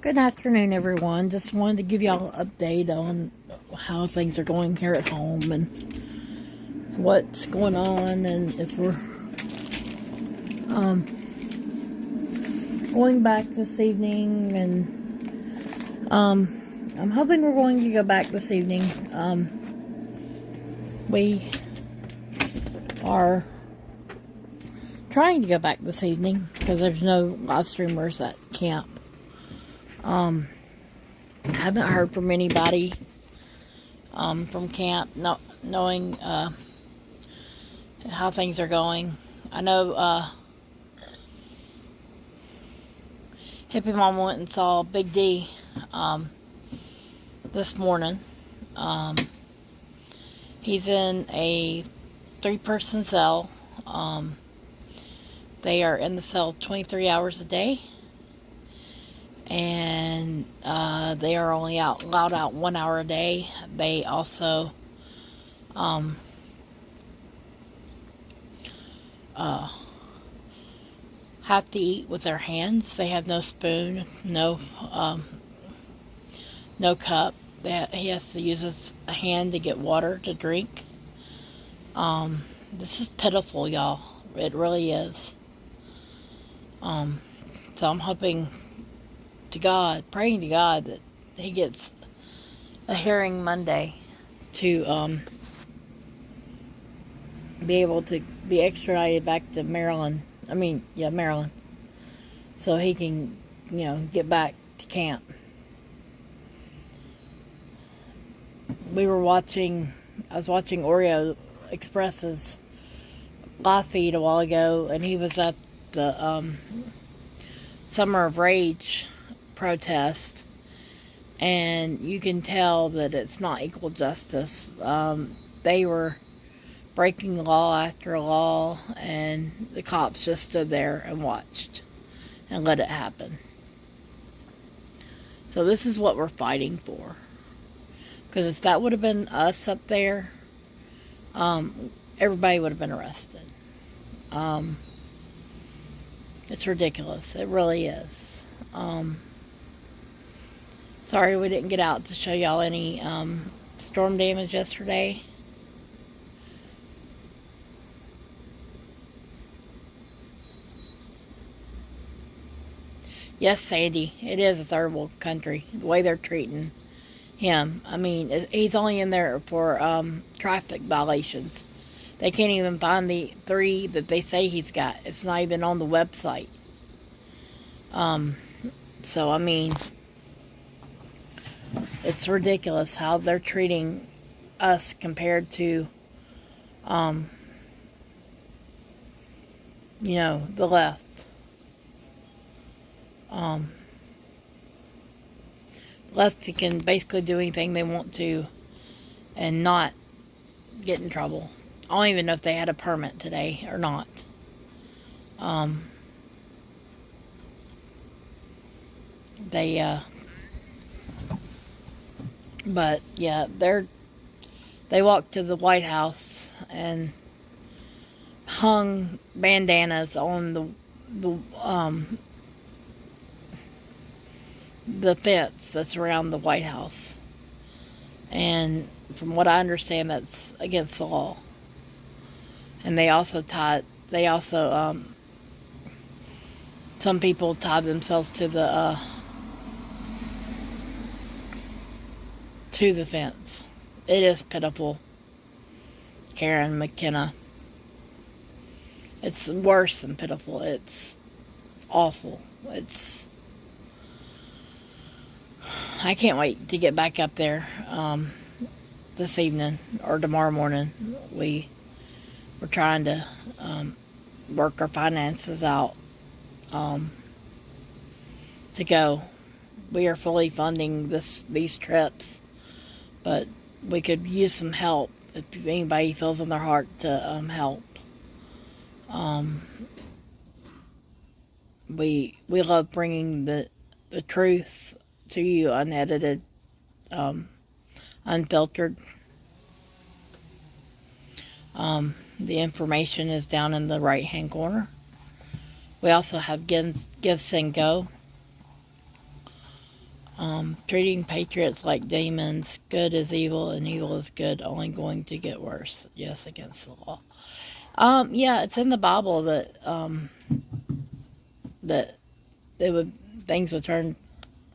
Good afternoon, everyone. Just wanted to give y'all an update on how things are going here at home and what's going on, and if we're going back this evening. And I'm hoping we're going to go back this evening. We are trying to go back this evening because there's no live streamers at camp. I haven't heard from anybody from camp, knowing how things are going. I know Hippie Mom went and saw Big D this morning. He's in a 3-person cell. They are in the cell 23 hours a day. And they are only allowed out 1 hour a day. They also have to eat with their hands. They have no spoon, no cup. He has to use his hand to get water to drink. This is pitiful, y'all. It really is. So I'm hoping to God, praying to God that he gets a hearing Monday to be able to be extradited back to Maryland. Maryland. So he can, get back to camp. I was watching Oreo Express's live feed a while ago, and he was at the Summer of Rage protest, and you can tell that it's not equal justice. They were breaking law after law, and the cops just stood there and watched and let it happen. So this is what we're fighting for, because if that would have been us up there, everybody would have been arrested. It's ridiculous. It really is. Sorry we didn't get out to show y'all any storm damage yesterday. Yes, Sandy, it is a third world country, the way they're treating him. He's only in there for traffic violations. They can't even find the 3 that they say he's got. It's not even on the website. It's ridiculous how they're treating us compared to, the left. Left can basically do anything they want to and not get in trouble. I don't even know if they had a permit today or not. But yeah, they walked to the White House and hung bandanas on the fence that's around the White House. And from what I understand, that's against the law. And some people tied themselves to the fence. It is pitiful, Karen McKenna. It's worse than pitiful. It's awful. I can't wait to get back up there this evening or tomorrow morning. We're trying to work our finances out to go. We are fully funding these trips, but we could use some help if anybody feels in their heart to help. We love bringing the truth to you, unedited, unfiltered. The information is down in the right hand corner. We also have Give, Send, Go. Treating patriots like demons, good is evil and evil is good, only going to get worse. Yes, against the law. Yeah, it's in the Bible that things would turn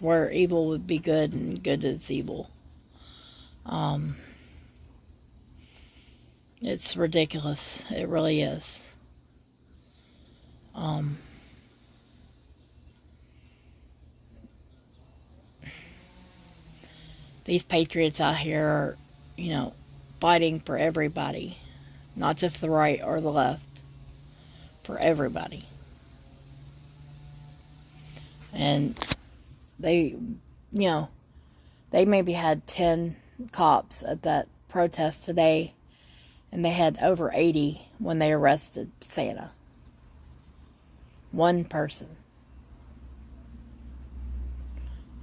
where evil would be good and good is evil. It's ridiculous. It really is. These patriots out here are, fighting for everybody, not just the right or the left, for everybody. And they, they maybe had 10 cops at that protest today, and they had over 80 when they arrested Santa. One person.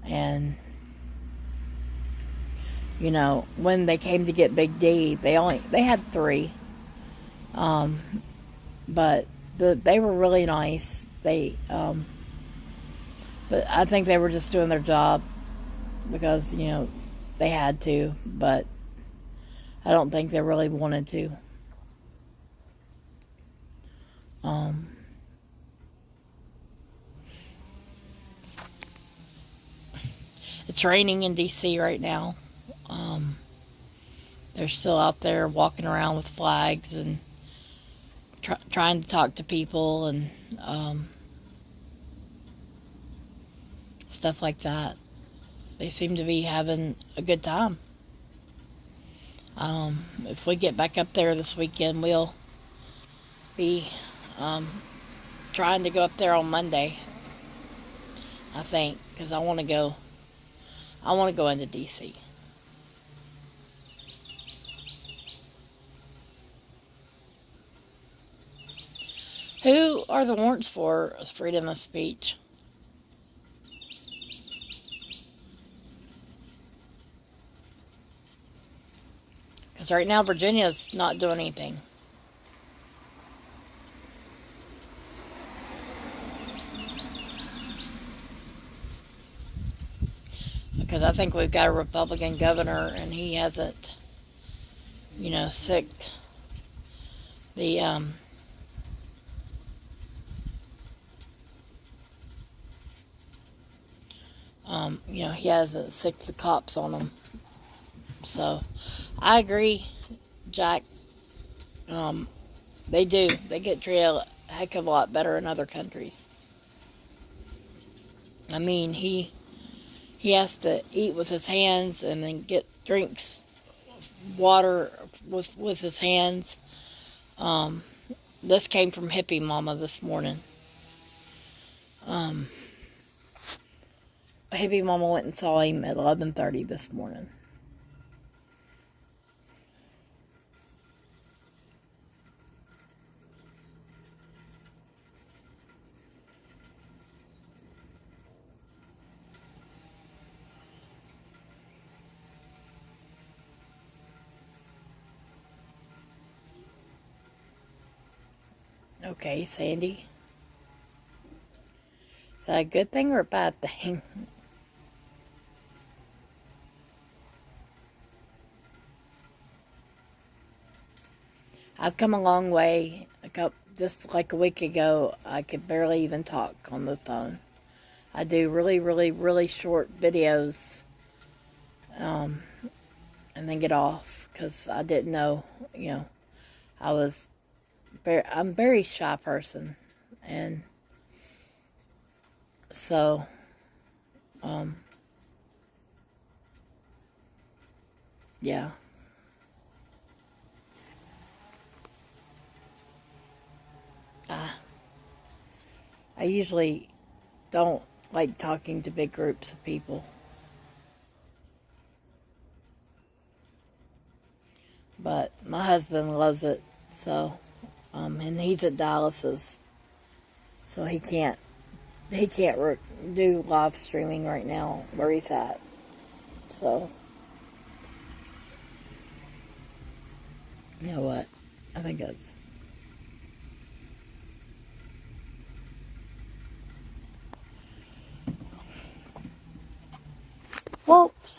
And when they came to get Big D, they had 3, but they were really nice. But I think they were just doing their job because they had to, but I don't think they really wanted to. It's raining in DC right now. They're still out there walking around with flags and trying to talk to people and stuff like that. They seem to be having a good time. If we get back up there this weekend, we'll be trying to go up there on Monday, I think, because I want to go into DC. Who are the warrants for freedom of speech? Because right now Virginia's not doing anything. Because I think we've got a Republican governor and he hasn't, sicked the he hasn't sicked the cops on them. So, I agree, Jack. They do. They get treated a heck of a lot better in other countries. I mean, he has to eat with his hands and then drinks water with his hands. This came from Hippie Mama this morning. Hippie Mama went and saw him at 11:30 this morning. Okay, Sandy. Is that a good thing or a bad thing? I've come a long way. Just like a week ago, I could barely even talk on the phone. I do really, really, really short videos, and then get off because I didn't know. I'm a very shy person, and so, yeah. I usually don't like talking to big groups of people. But my husband loves it, so, and he's at dialysis, so he can't do live streaming right now where he's at. So, you know what? I think that's...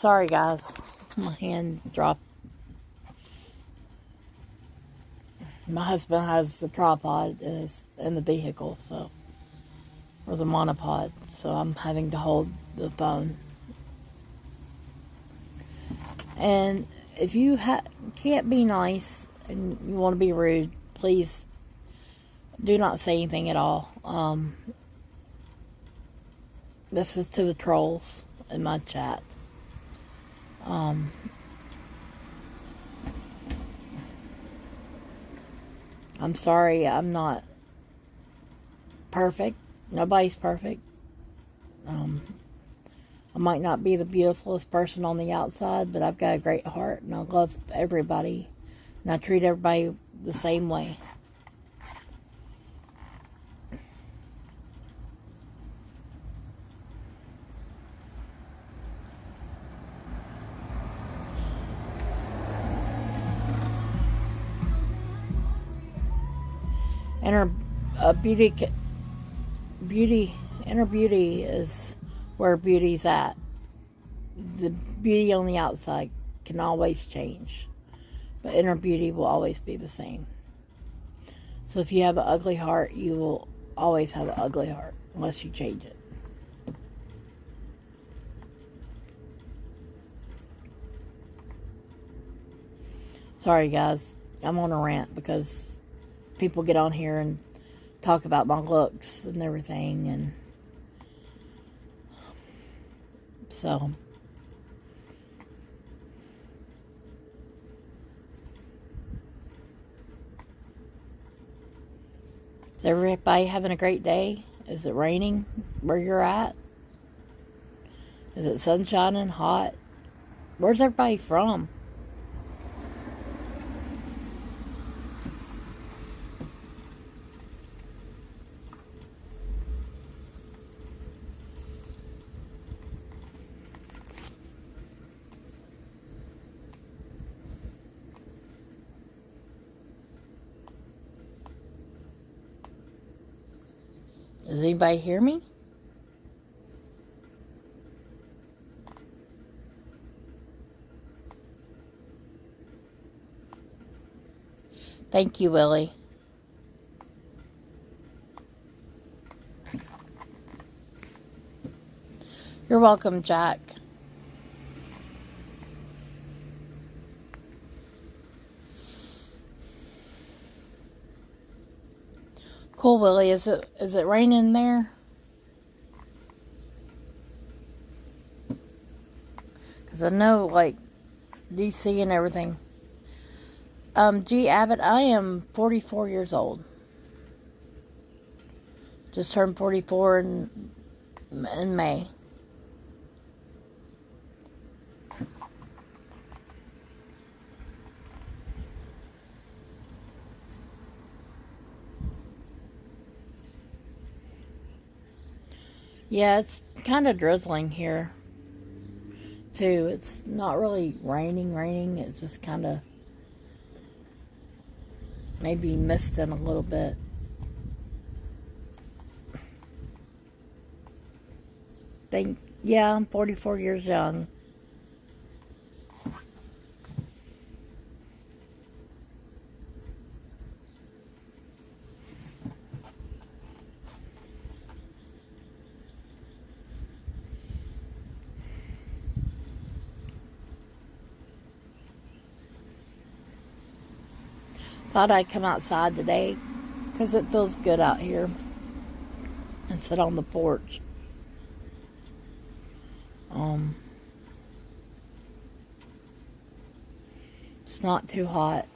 Sorry, guys. My hand dropped. My husband has the tripod in the vehicle, so, or the monopod, so I'm having to hold the phone. And if you can't be nice and you want to be rude, please do not say anything at all. This is to the trolls in my chat. I'm sorry, I'm not perfect. Nobody's perfect. I might not be the beautifulest person on the outside, but I've got a great heart, and I love everybody, and I treat everybody the same way. Inner beauty is where beauty's at. The beauty on the outside can always change, but inner beauty will always be the same. So if you have an ugly heart, you will always have an ugly heart unless you change it. Sorry, guys, I'm on a rant because people get on here and talk about my looks and everything, and so is everybody having a great day? Is it raining where you're at? Is it sunshining, hot? Where's everybody from? Does anybody hear me? Thank you, Willie. You're welcome, Jack. Cool, Willie. Is it raining there? Because I know, like, DC and everything. G. Abbott, I am 44 years old. Just turned 44 in May. Yeah, it's kind of drizzling here, too. It's not really raining. It's just kind of maybe misting a little bit. Yeah, I'm 44 years young. Thought I'd come outside today because it feels good out here and sit on the porch. It's not too hot.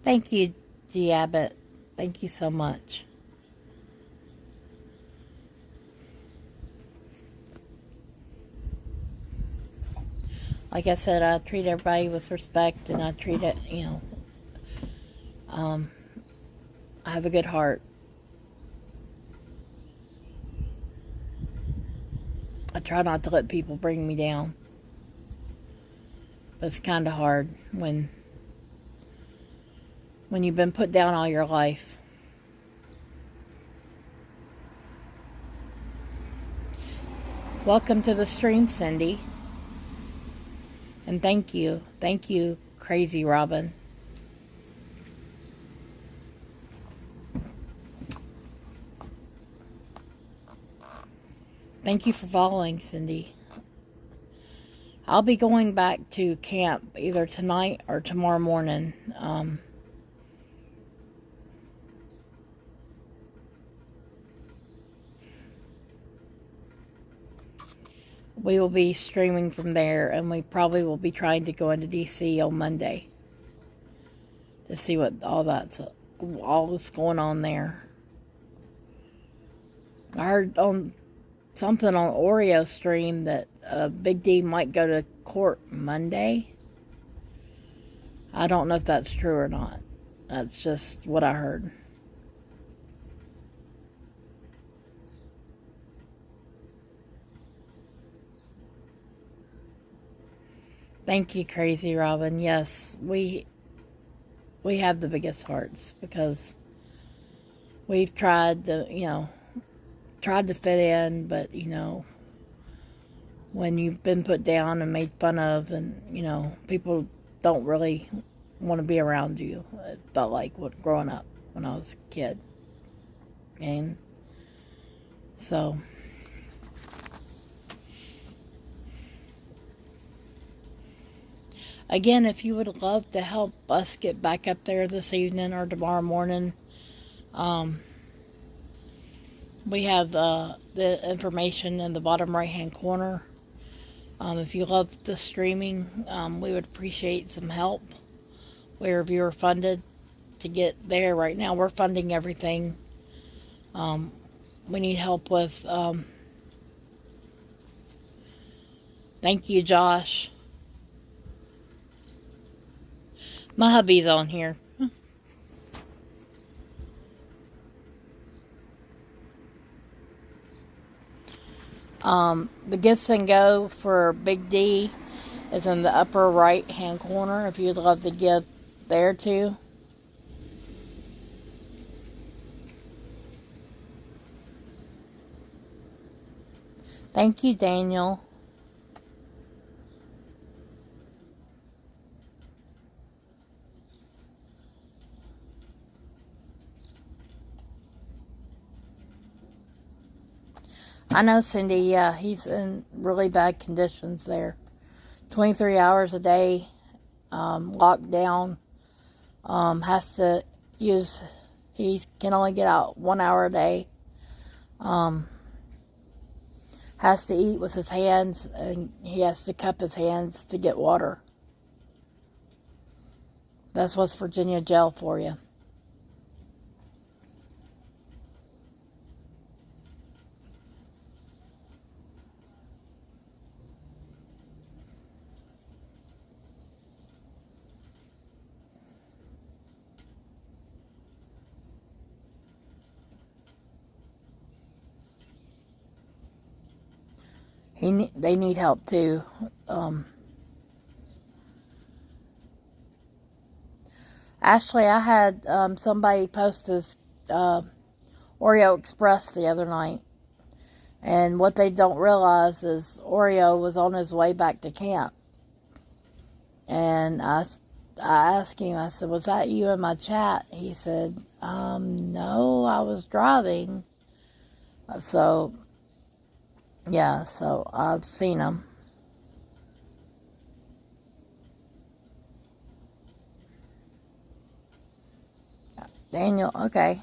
Thank you, G. Abbott. Thank you so much. Like I said, I treat everybody with respect, and I treat it, I have a good heart. I try not to let people bring me down. But it's kind of hard when when you've been put down all your life. Welcome to the stream, Cindy. And thank you. Thank you, Crazy Robin. Thank you for following, Cindy. I'll be going back to camp either tonight or tomorrow morning. We will be streaming from there, and we probably will be trying to go into DC on Monday to see what all is going on there. I heard on something on Oreo stream that Big D might go to court Monday. I don't know if that's true or not. That's just what I heard. Thank you, Crazy Robin. Yes, we have the biggest hearts because we've tried to, tried to fit in, but, when you've been put down and made fun of and, people don't really want to be around you. It felt like growing up when I was a kid. And so... Again, if you would love to help us get back up there this evening or tomorrow morning, we have the information in the bottom right-hand corner. If you love the streaming, we would appreciate some help. We're viewer funded to get there. Right now, we're funding everything. We need help with... thank you, Josh. My hubby's on here. The Gifts and Go for Big D is in the upper right hand corner if you'd love to give there too. Thank you, Daniel. I know, Cindy, yeah, he's in really bad conditions there. 23 hours a day, locked down, has to use, he can only get out 1 hour a day, has to eat with his hands, and he has to cup his hands to get water. That's West Virginia jail for you. They need help too. Ashley, I had somebody post this Oreo Express the other night. And what they don't realize is Oreo was on his way back to camp. And I asked him, I said, was that you in my chat? He said, no, I was driving. So... yeah, so I've seen them. Daniel, okay.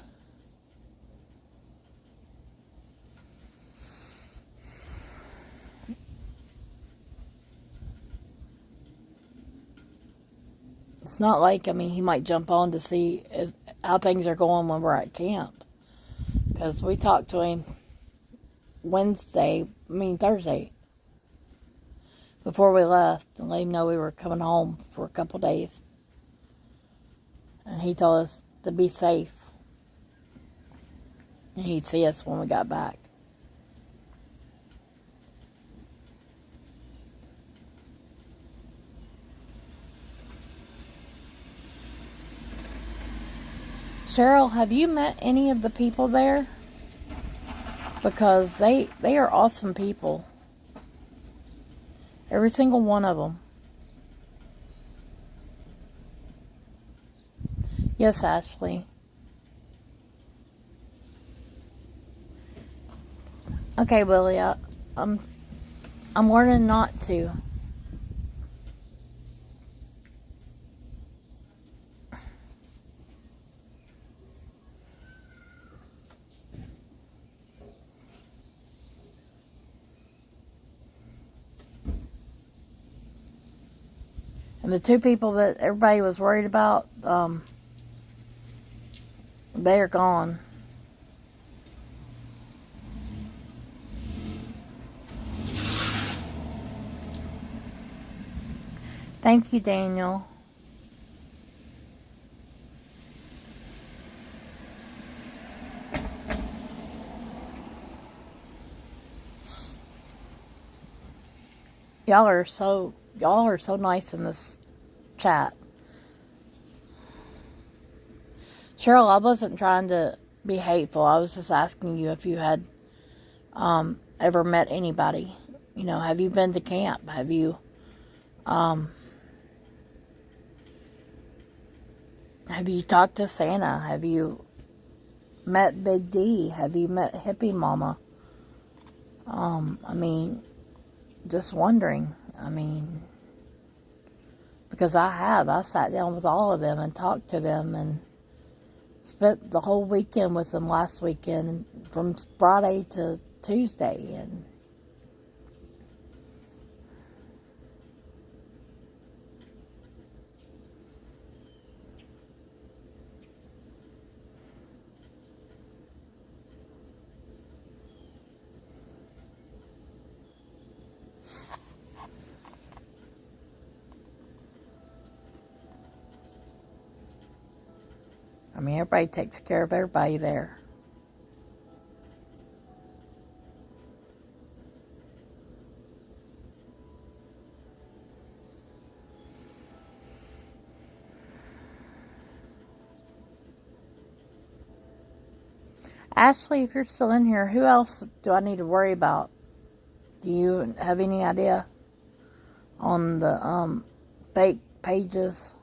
It's not like, he might jump on to see how things are going when we're at camp. Because we talked to him Thursday, before we left, and let him know we were coming home for a couple days. And he told us to be safe. And he'd see us when we got back. Cheryl, have you met any of the people there? Because they are awesome people. Every single one of them. Yes, Ashley. Okay, Willie, I'm learning not to. And the two people that everybody was worried about, they are gone. Thank you, Daniel. Y'all are so nice in this chat. Cheryl, I wasn't trying to be hateful. I was just asking you if you had ever met anybody. You know, have you been to camp? Have you talked to Santa? Have you met Big D? Have you met Hippie Mama? I mean, just wondering. I mean, because I sat down with all of them and talked to them and spent the whole weekend with them last weekend from Friday to Tuesday. And I mean, everybody takes care of everybody there. Ashley, if you're still in here, who else do I need to worry about? Do you have any idea on the fake pages?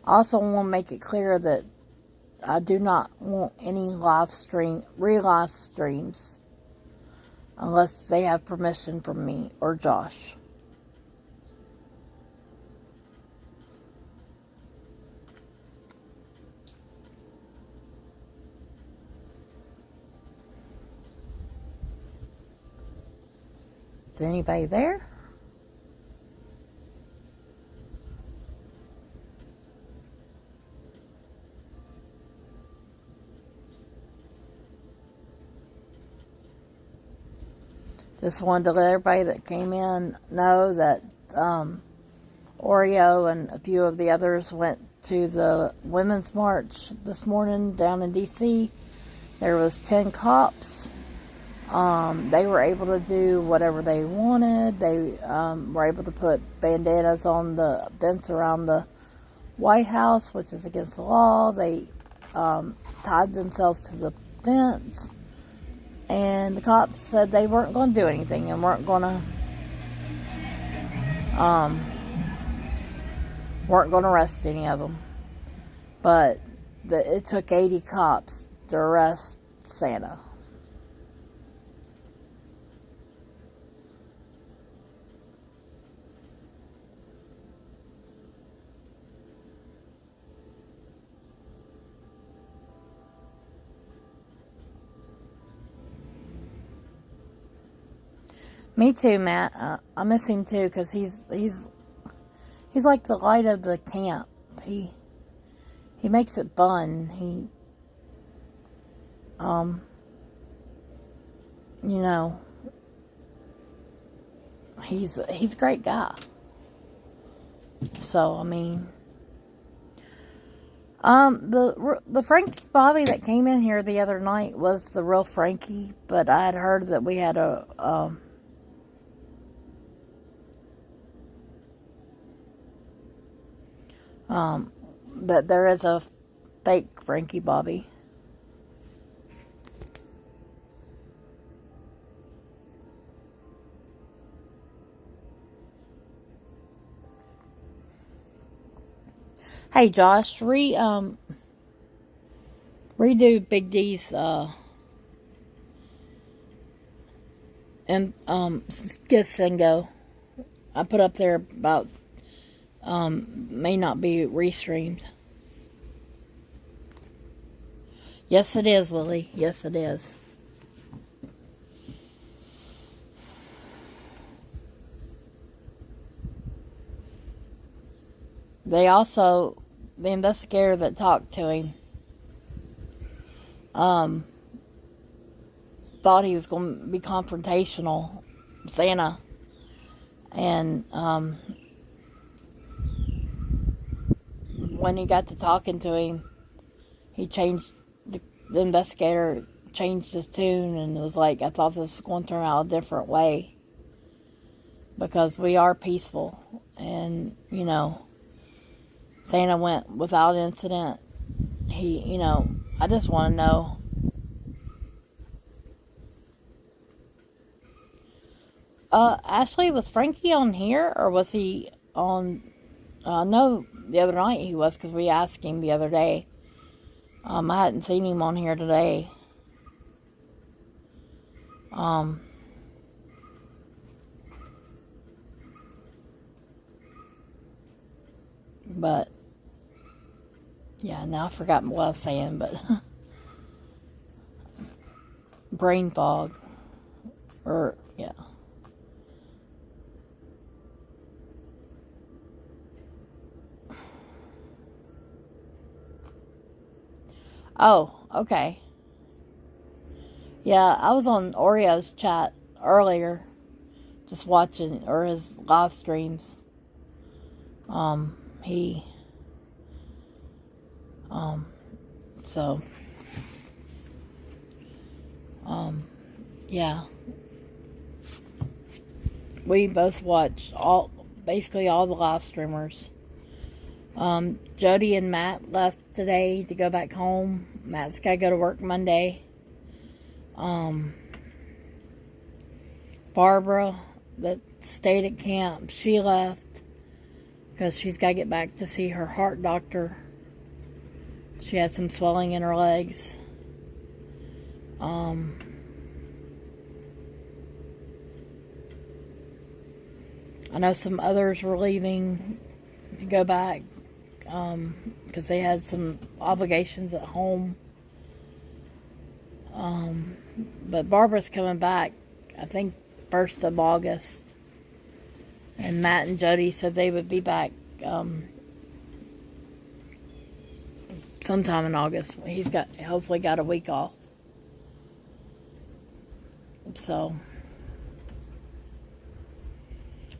I also want to make it clear that I do not want any re-live streams unless they have permission from me or Josh. Is anybody there? Just wanted to let everybody that came in know that Oreo and a few of the others went to the Women's March this morning down in D.C. There was 10 cops. They were able to do whatever they wanted. They were able to put bandanas on the fence around the White House, which is against the law. They tied themselves to the fence. And the cops said they weren't going to do anything and weren't going to arrest any of them. But it took 80 cops to arrest Santa. Me too, Matt. I miss him too because he's like the light of the camp. He makes it fun. You know, he's a great guy. So I mean, the Frankie Bobby that came in here the other night was the real Frankie, but I had heard that we had But there is a fake Frankie Bobby. Hey Josh, redo Big D's and Kiss and Go. I put up there about may not be restreamed. Yes, it is, Willie. Yes, it is. They also, the investigator that talked to him, thought he was going to be confrontational, Santa, and when he got to talking to him, he changed, the investigator changed his tune and was like, I thought this was going to turn out a different way, because we are peaceful, and, you know, Santa went without incident. He, you know, I just want to know. Ashley, was Frankie on here, or was he on, no, the other night he was, because we asked him the other day. I hadn't seen him on here today. But, yeah, now I forgot what I was saying, but brain fog, or, yeah. Oh, okay. Yeah, I was on Oreo's chat earlier, just watching, or his live streams. So, yeah. We both watched basically all the live streamers. Jody and Matt left today to go back home. Matt's got to go to work Monday. Barbara, that stayed at camp, she left because she's got to get back to see her heart doctor. She had some swelling in her legs. I know some others were leaving to go back because they had some obligations at home. But Barbara's coming back, I think, 1st of August. And Matt and Jody said they would be back sometime in August. He's hopefully got a week off. So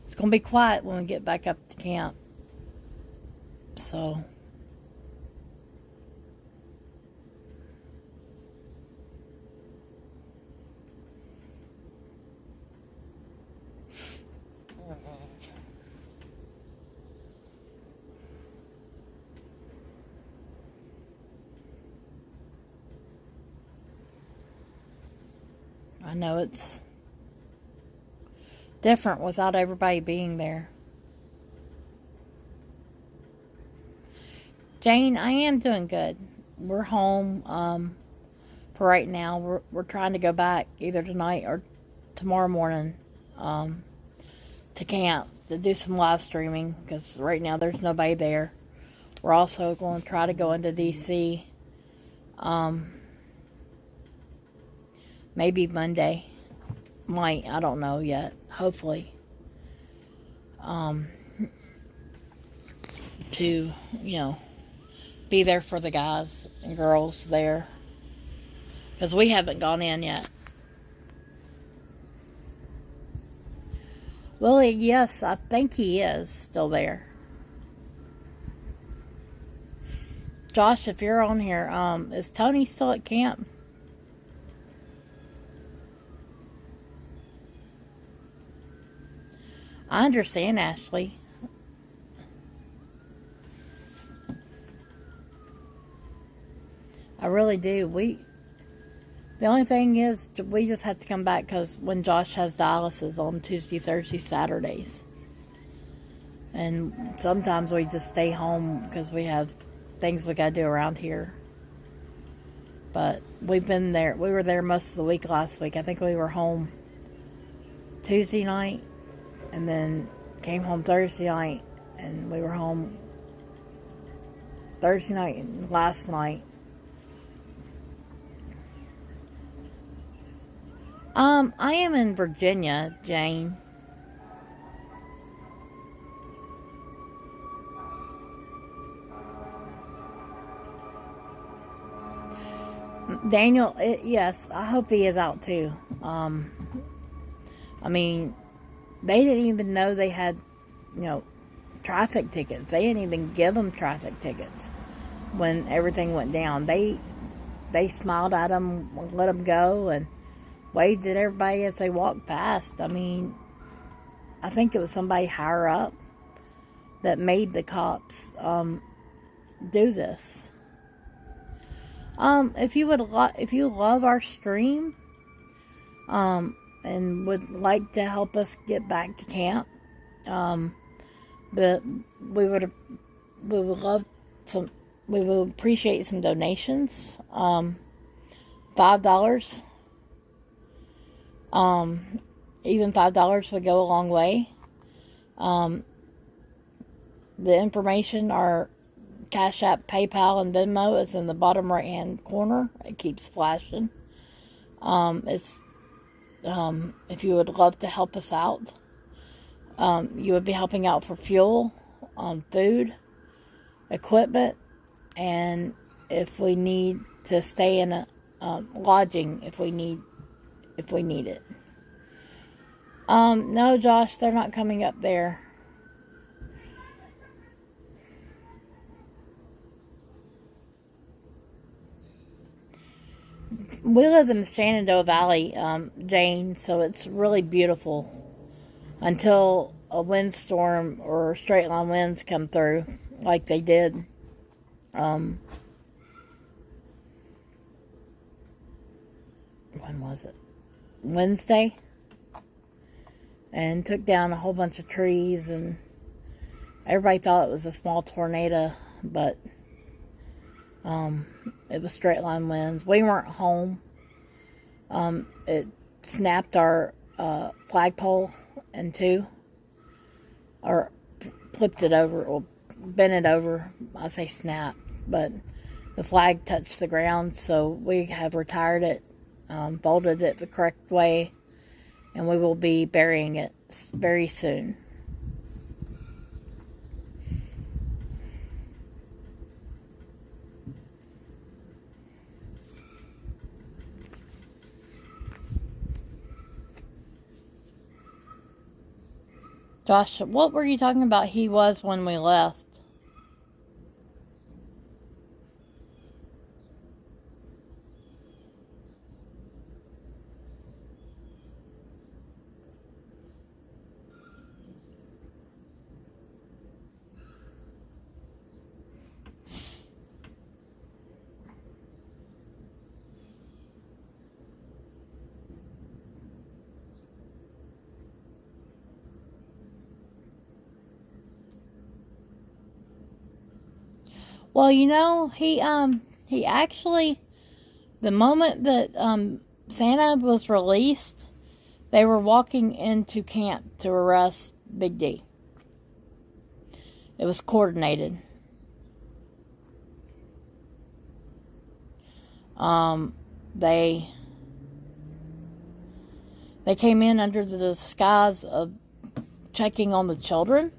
it's going to be quiet when we get back up to camp. So I know it's different without everybody being there. Jane, I am doing good. We're home for right now. We're trying to go back either tonight or tomorrow morning to camp to do some live streaming, because right now there's nobody there. We're also going to try to go into DC maybe Monday. I don't know yet. Hopefully. To, be there for the guys and girls there. Because we haven't gone in yet. Well, yes, I think he is still there. Josh, if you're on here, is Tony still at camp? I understand, Ashley. really do. The only thing is, we just have to come back because when Josh has dialysis on Tuesday, Thursday, Saturdays. And sometimes we just stay home because we have things we got to do around here. But we've been there. We were there most of the week last week. I think we were home Tuesday night and then came home Thursday night. And we were home Thursday night and last night. I am in Virginia, Jane. Daniel, yes, I hope he is out too. I mean, they didn't even know they had, traffic tickets. They didn't even give them traffic tickets when everything went down. They smiled at them, let them go, and waved at everybody as they walked past. I mean, I think it was somebody higher up that made the cops do this. If you love our stream, and would like to help us get back to camp, we would appreciate some donations. $5. Even $5 would go a long way. The information, our Cash App, PayPal, and Venmo is in the bottom right hand corner. It keeps flashing. If you would love to help us out, you would be helping out for fuel, food, equipment, and if we need to stay in a lodging, if we need it. No, Josh, they're not coming up there. We live in the Shenandoah Valley, Jane, so it's really beautiful until a windstorm or straight line winds come through like they did. When was it? Wednesday? And took down a whole bunch of trees, and everybody thought it was a small tornado, but it was straight line winds. We weren't home. It snapped our flagpole in two, or flipped it over, or bent it over. I say snap, but the flag touched the ground, so we have retired it, folded it the correct way, and we will be burying it very soon. Josh, what were you talking about he was when we left? Well, he actually, the moment that Santa was released, they were walking into camp to arrest Big D. It was coordinated. They came in under the disguise of checking on the children.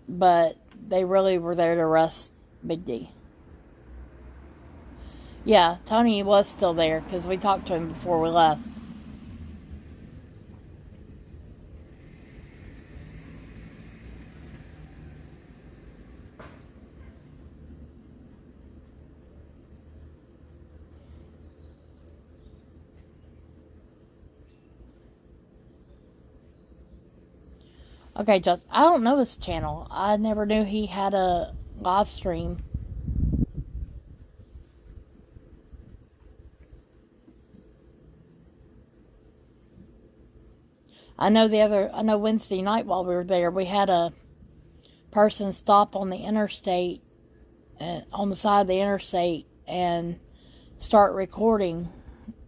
But they really were there to arrest Big D. Yeah, Tony was still there because we talked to him before we left. Okay, Josh, I don't know his channel. I never knew he had a live stream. I know Wednesday night while we were there, we had a person stop on the interstate, on the side of the interstate, and start recording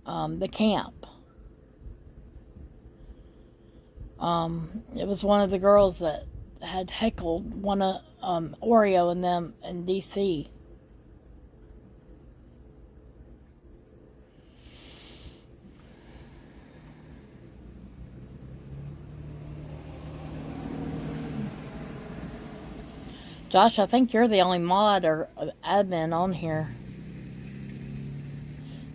the camp. It was one of the girls that had heckled one of Oreo and them in D.C. Josh, I think you're the only mod or admin on here.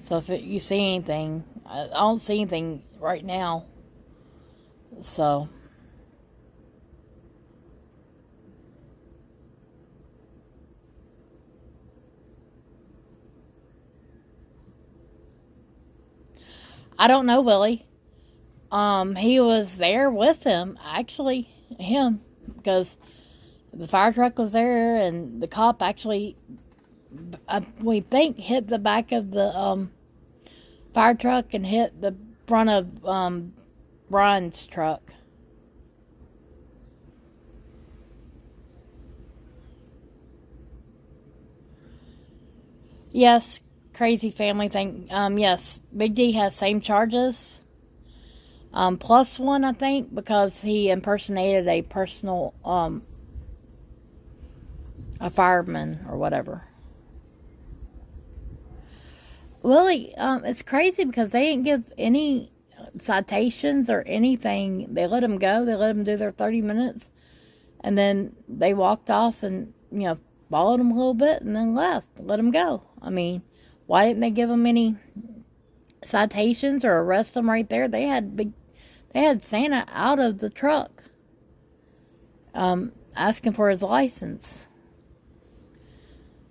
So if you see anything, I don't see anything right now. So. I don't know, Willie. He was there with him, actually, him, because the fire truck was there, and the cop actually, we think, hit the back of the fire truck and hit the front of Brian's truck. Yes, crazy family thing. Yes, Big D has same charges. Plus one, I think, because he impersonated a personal, a fireman or whatever. Willie, it's crazy because they didn't give any citations or anything. They let him go. They let him do their 30 minutes. And then they walked off and, followed him a little bit and then left. Let him go. I mean, why didn't they give him any citations or arrest him right there? They had Santa out of the truck, asking for his license.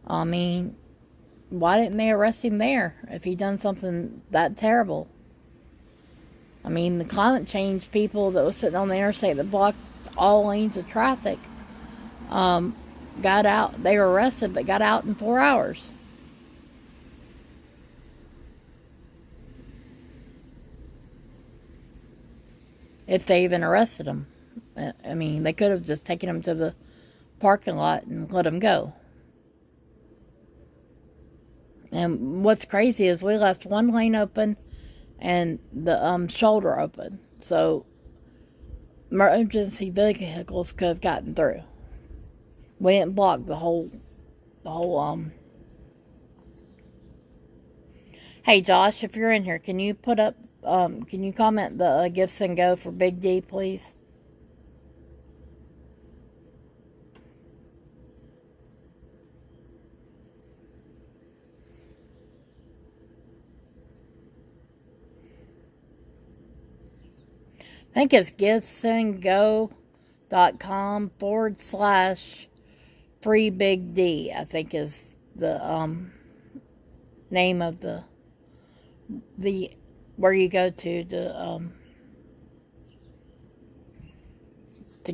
I mean, why didn't they arrest him there if he done something that terrible? I mean, the climate change people that was sitting on the interstate that blocked all lanes of traffic, got out. They were arrested, but got out in 4 hours. If they even arrested him. I mean, they could have just taken him to the parking lot and let him go. And what's crazy is we left one lane open and the shoulder open. So emergency vehicles could have gotten through. We didn't block the whole Hey Josh, if you're in here, can you put up can you comment the gifts and go for Big D, please? I think it's giftsandgo.com/free Big D, I think is the name of the where you go to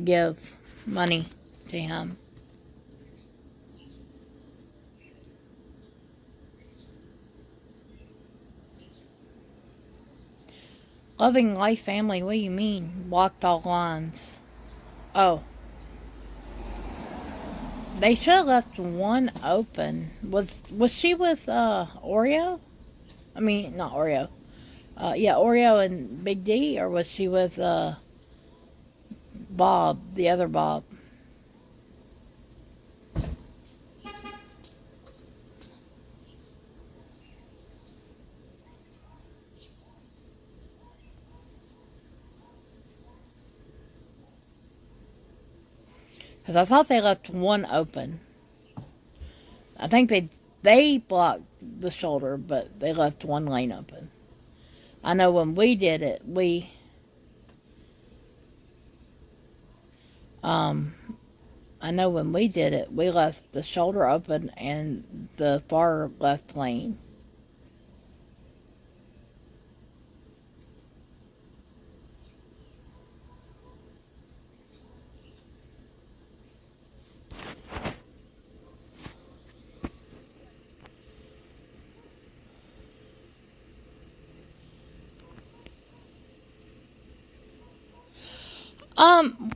give money to him. Loving life family, what do you mean? Walked all lines. Oh. They should have left one open. Was she with Oreo? I mean, not Oreo. Yeah, Oreo and Big D, or was she with Bob, the other Bob? Because I thought they left one open. I think they blocked the shoulder, but they left one lane open. I know when we did it, we left the shoulder open and the far left lane.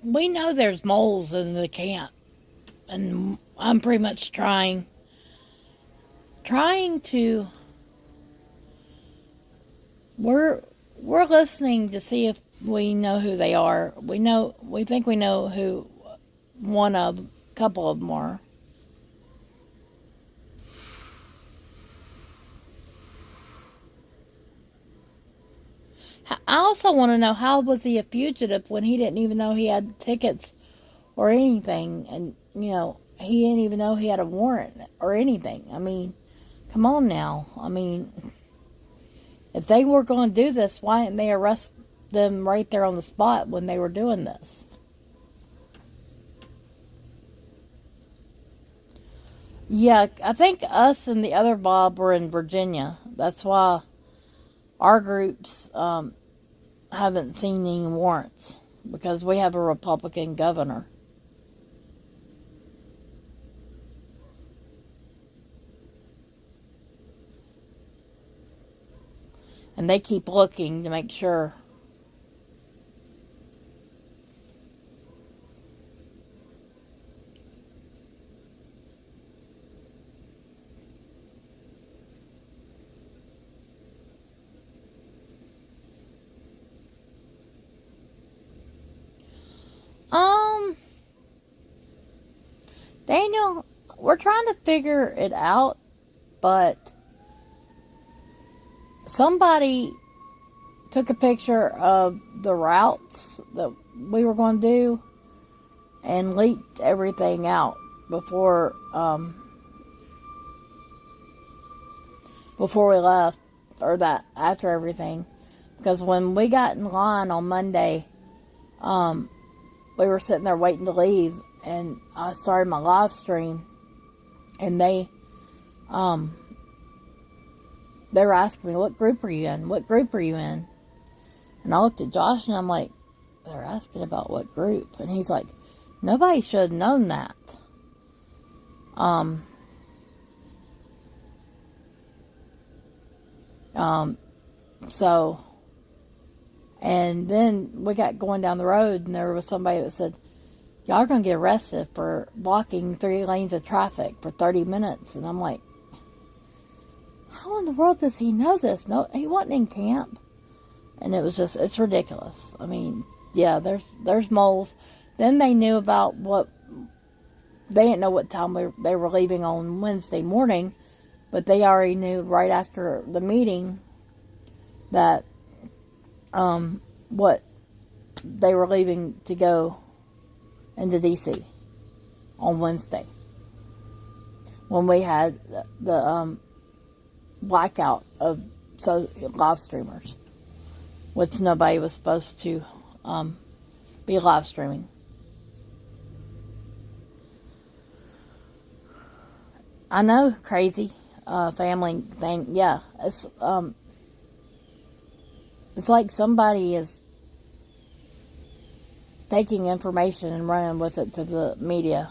We know there's moles in the camp, and I'm pretty much trying to. We're listening to see if we know who they are. We think we know who a couple of them are. I also want to know, how was he a fugitive when he didn't even know he had tickets or anything, and he didn't even know he had a warrant or anything. I mean, come on now. I mean, if they were going to do this, why didn't they arrest them right there on the spot when they were doing this? Yeah, I think us and the other Bob were in Virginia. That's why our groups haven't seen any warrants, because we have a Republican governor. And they keep looking to make sure. Um, Daniel, we're trying to figure it out, but somebody took a picture of the routes that we were going to do and leaked everything out before we left, or that after everything, because when we got in line on Monday, we were sitting there waiting to leave, and I started my live stream, and they were asking me, what group are you in? What group are you in? And I looked at Josh, and I'm like, they're asking about what group? And he's like, nobody should have known that. So, and then we got going down the road, and there was somebody that said, y'all are going to get arrested for blocking 3 lanes of traffic for 30 minutes. And I'm like, how in the world does he know this? No, he wasn't in camp. And it was just, it's ridiculous. I mean, yeah, there's moles. Then they knew about they didn't know what time they were leaving on Wednesday morning, but they already knew right after the meeting that what they were leaving to go into DC on Wednesday, when we had the blackout of live streamers, which nobody was supposed to be live streaming. I know, crazy family thing. Yeah, it's like somebody is taking information and running with it to the media.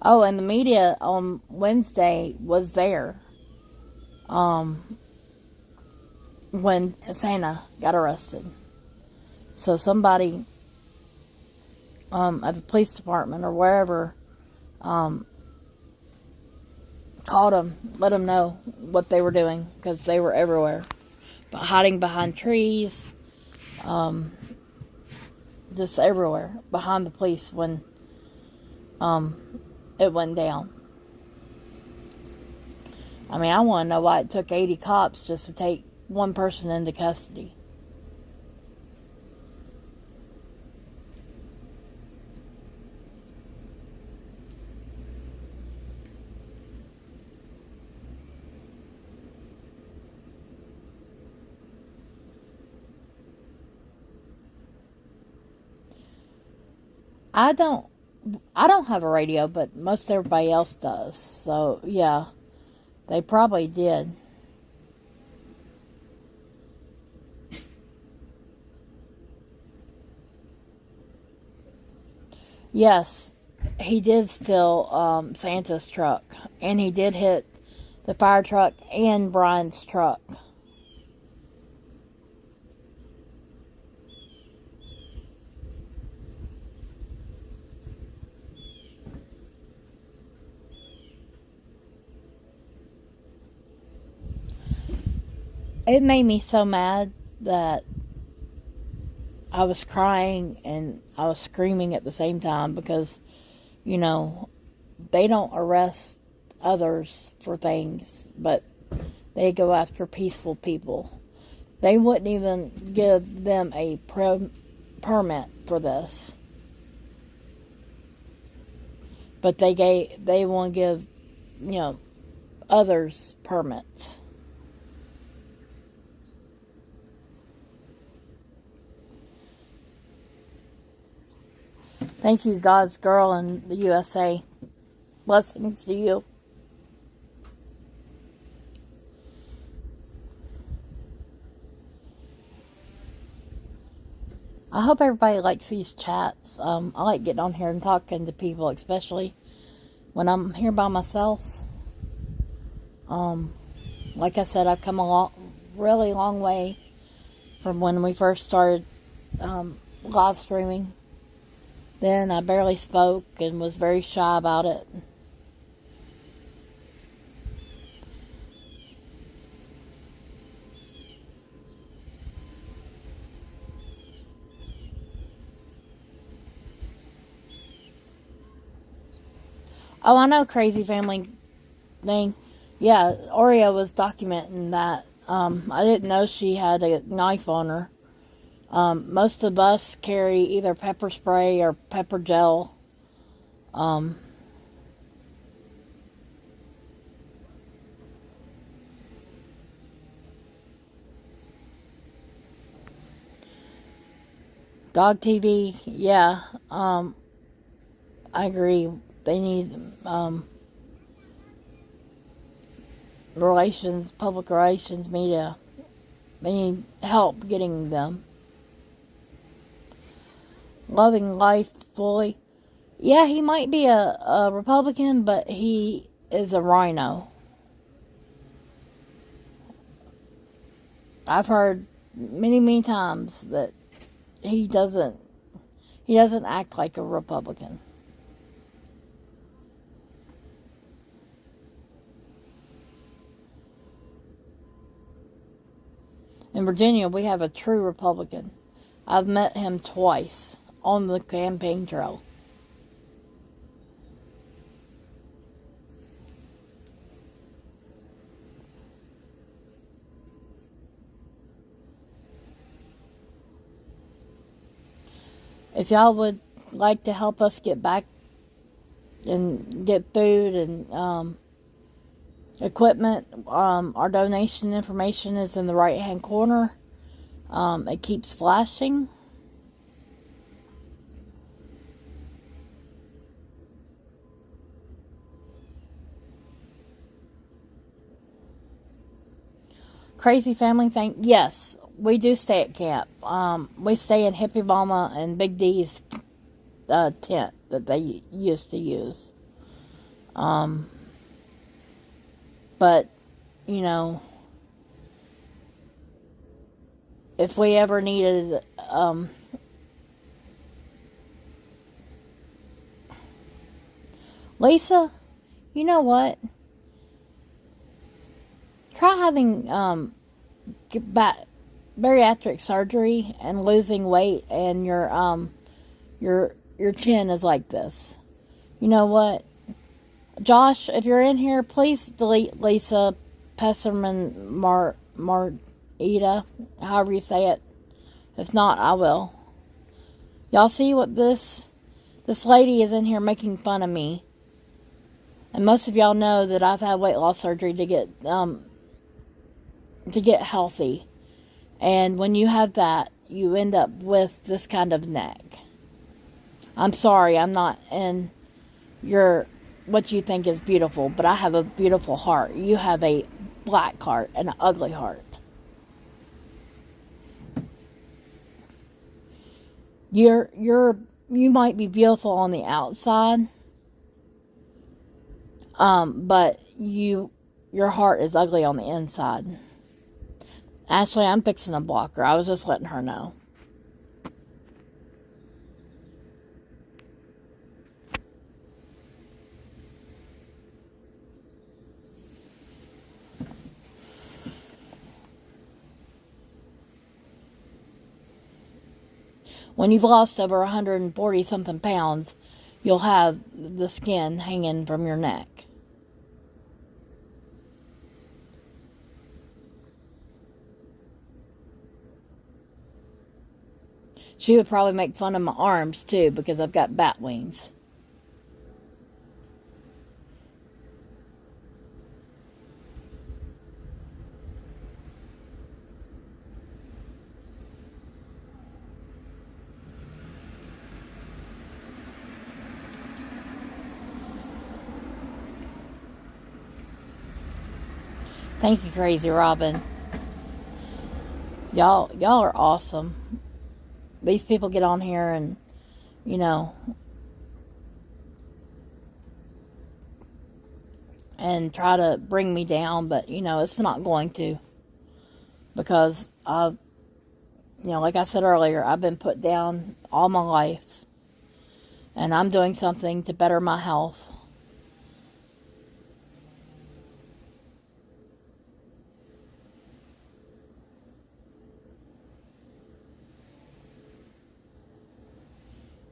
Oh, and the media on Wednesday was there when Santa got arrested. So somebody at the police department or wherever called them, let them know what they were doing, because they were everywhere, but hiding behind trees, just everywhere behind the police when it went down. I mean, I want to know why it took 80 cops just to take one person into custody. I don't have a radio, but most everybody else does. So, yeah, they probably did. Yes, he did steal Santa's truck, and he did hit the fire truck and Brian's truck. It made me so mad that I was crying and I was screaming at the same time because, you know, they don't arrest others for things, but they go after peaceful people. They wouldn't even give them a permit for this, but they want to give, others permits. Thank you, God's girl in the USA. Blessings to you. I hope everybody likes these chats. I like getting on here and talking to people, especially when I'm here by myself. Like I said, I've come a really long way from when we first started live streaming. Then I barely spoke and was very shy about it. Oh, I know, crazy family thing. Yeah, Oreo was documenting that. I didn't know she had a knife on her. Most of us carry either pepper spray or pepper gel. Dog TV, yeah. I agree. They need public relations, media. They need help getting them. Loving life fully. Yeah, he might be a Republican, but he is a rhino. I've heard many, many times that he doesn't act like a Republican. In Virginia, we have a true Republican. I've met him twice on the campaign trail. If y'all would like to help us get back and get food and equipment, our donation information is in the right hand corner. It keeps flashing. Crazy family thing. Yes, we do stay at camp. We stay in Hippie Mama and Big D's tent that they used to use. But, if we ever needed, Lisa, you know what? Try having bariatric surgery and losing weight, and your chin is like this. You know what, Josh? If you're in here, please delete Lisa Pesserman Marita, however you say it. If not, I will. Y'all see what this lady is in here making fun of me. And most of y'all know that I've had weight loss surgery to get healthy. And when you have that, you end up with this kind of neck. I'm sorry, I'm not in what you think is beautiful, but I have a beautiful heart. You have a black heart and an ugly heart. You might be beautiful on the outside, but your heart is ugly on the inside. Ashley, I'm fixing to block her. I was just letting her know. When you've lost over 140 something pounds, you'll have the skin hanging from your neck. She would probably make fun of my arms too, because I've got bat wings. Thank you, Crazy Robin. Y'all are awesome. These people get on here and, you know, and try to bring me down, but, you know, it's not going to. Because, you know, like I said earlier, I've been put down all my life. And I'm doing something to better my health.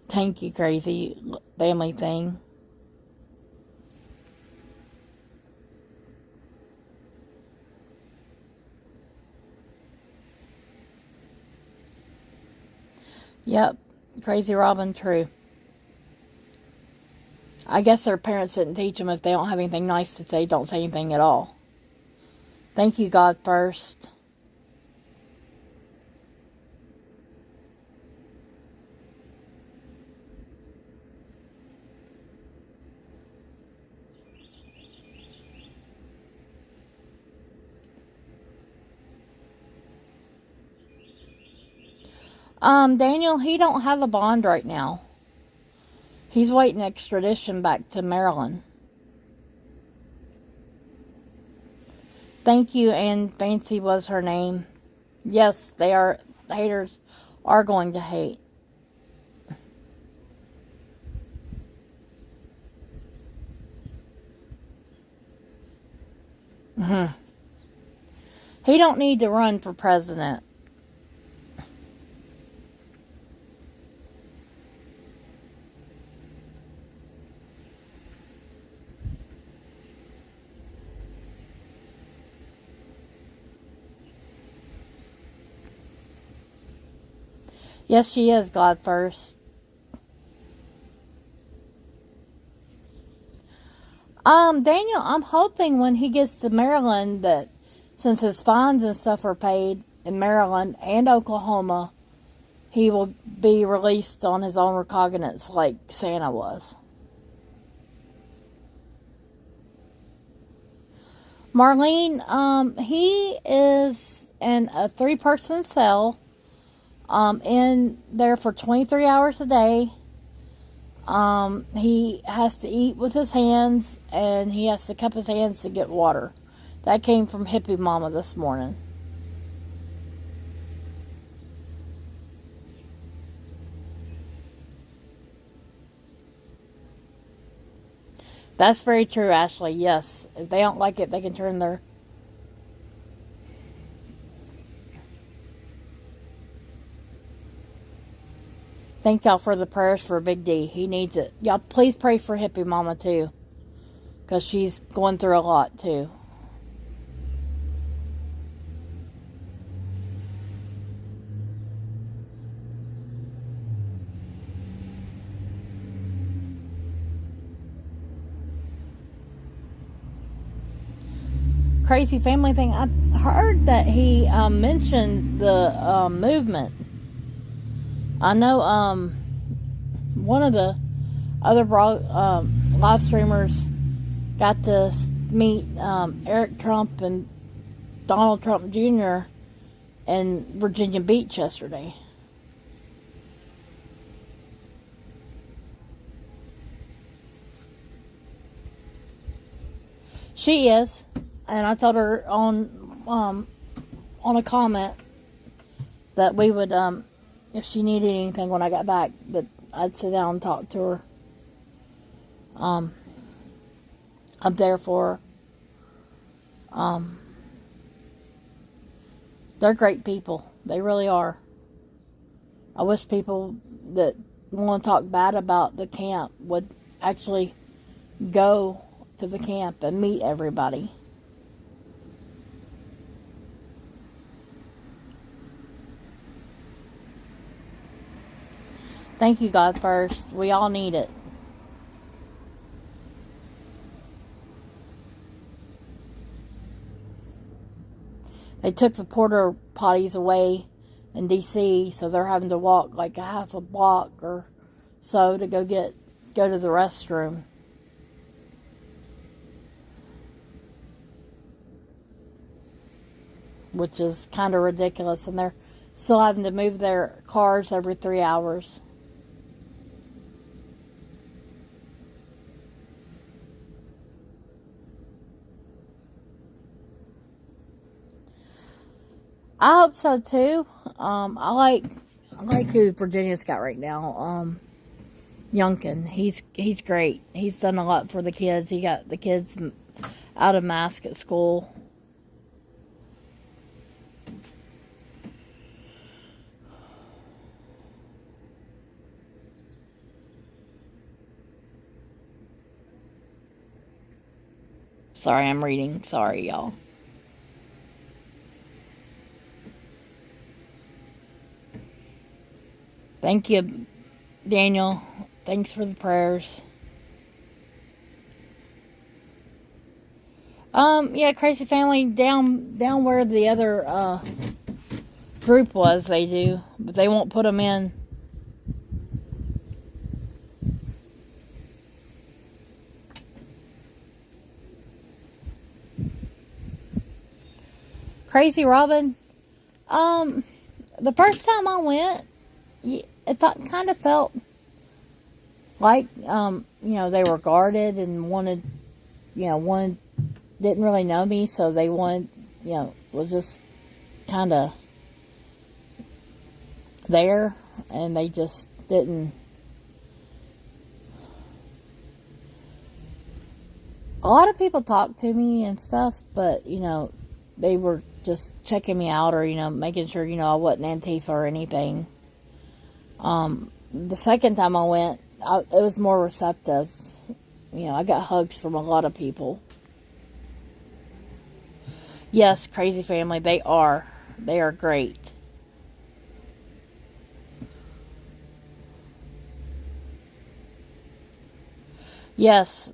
Thank you, Crazy Family Thing. Yep, Crazy Robin, true. I guess their parents didn't teach them if they don't have anything nice to say, don't say anything at all. Thank you, God first. Daniel, he don't have a bond right now. He's waiting extradition back to Maryland. Thank you, and Fancy was her name. Yes, they are. The haters are going to hate. He don't need to run for president. Yes, she is God first. Daniel, I'm hoping when he gets to Maryland that since his fines and stuff are paid in Maryland and Oklahoma, he will be released on his own recognizance like Santa was. Marlene, he is in a 3-person cell, in there for 23 hours a day. He has to eat with his hands, and he has to cup his hands to get water. That came from Hippie Mama this morning. That's very true, Ashley. Yes. If they don't like it, they can turn their... Thank y'all for the prayers for Big D. He needs it. Y'all please pray for Hippie Mama too. Because she's going through a lot too. Crazy Family Thing. I heard that he mentioned the movement. I know one of the other live streamers got to meet Eric Trump and Donald Trump Jr. in Virginia Beach yesterday. She is, and I told her on a comment that we would if she needed anything when I got back, that I'd sit down and talk to her. I'm there for her. They're great people. They really are. I wish people that want to talk bad about the camp would actually go to the camp and meet everybody. Thank you, God, first. We all need it. They took the porta potties away in D.C., so they're having to walk like a half a block or so to go to the restroom. Which is kind of ridiculous, and they're still having to move their cars every 3 hours. I hope so too. I like who Virginia's got right now. Youngkin, he's great. He's done a lot for the kids. He got the kids out of mask at school. Sorry, I'm reading. Sorry, y'all. Thank you, Daniel. Thanks for the prayers. Yeah, Crazy Family down where the other group was, they do, but they won't put them in. Crazy Robin. The first time I went, it kind of felt like, they were guarded and one didn't really know me, so they wanted, was just kind of there, and they just didn't. A lot of people talked to me and stuff, but, they were just checking me out or, making sure, I wasn't Antifa or anything. The second time I went, it was more receptive. I got hugs from a lot of people. Yes, Crazy Family, they are. They are great. Yes,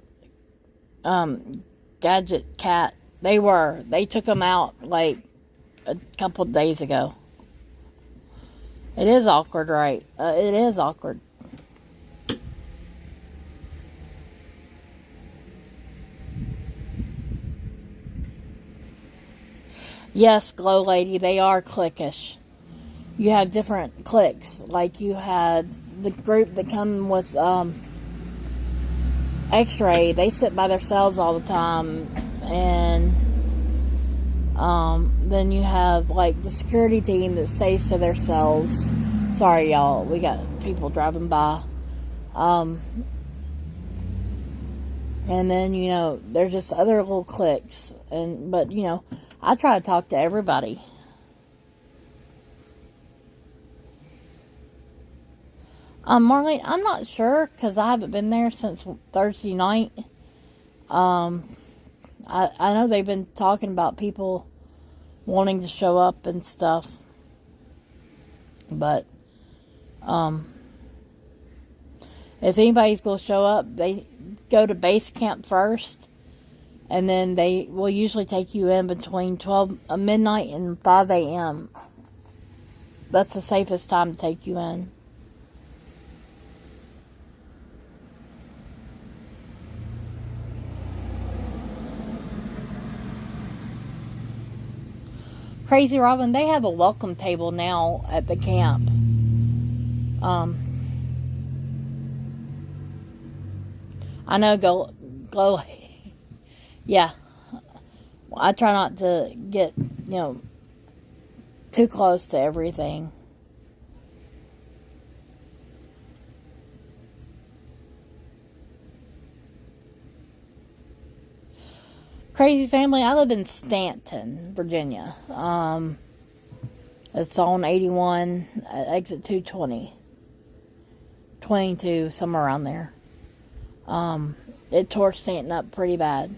Gadget Cat, they took them out like a couple of days ago. It is awkward, right? It is awkward. Yes, Glow Lady, they are cliquish. You have different cliques. Like you had the group that come with X-Ray. They sit by themselves all the time. And then you have like the security team that stays to themselves. Sorry, y'all. We got people driving by. And then, there's just other little cliques. But, I try to talk to everybody. Marlene, I'm not sure because I haven't been there since Thursday night. I know they've been talking about people wanting to show up and stuff. But, if anybody's going to show up, they go to base camp first. And then they will usually take you in between midnight and 5 a.m. That's the safest time to take you in. Crazy Robin, they have a welcome table now at the camp. I know, go. Yeah. I try not to get, too close to everything. Crazy Family, I live in Stanton, Virginia. It's on 81 at exit 220. 22, somewhere around there. It tore Stanton up pretty bad.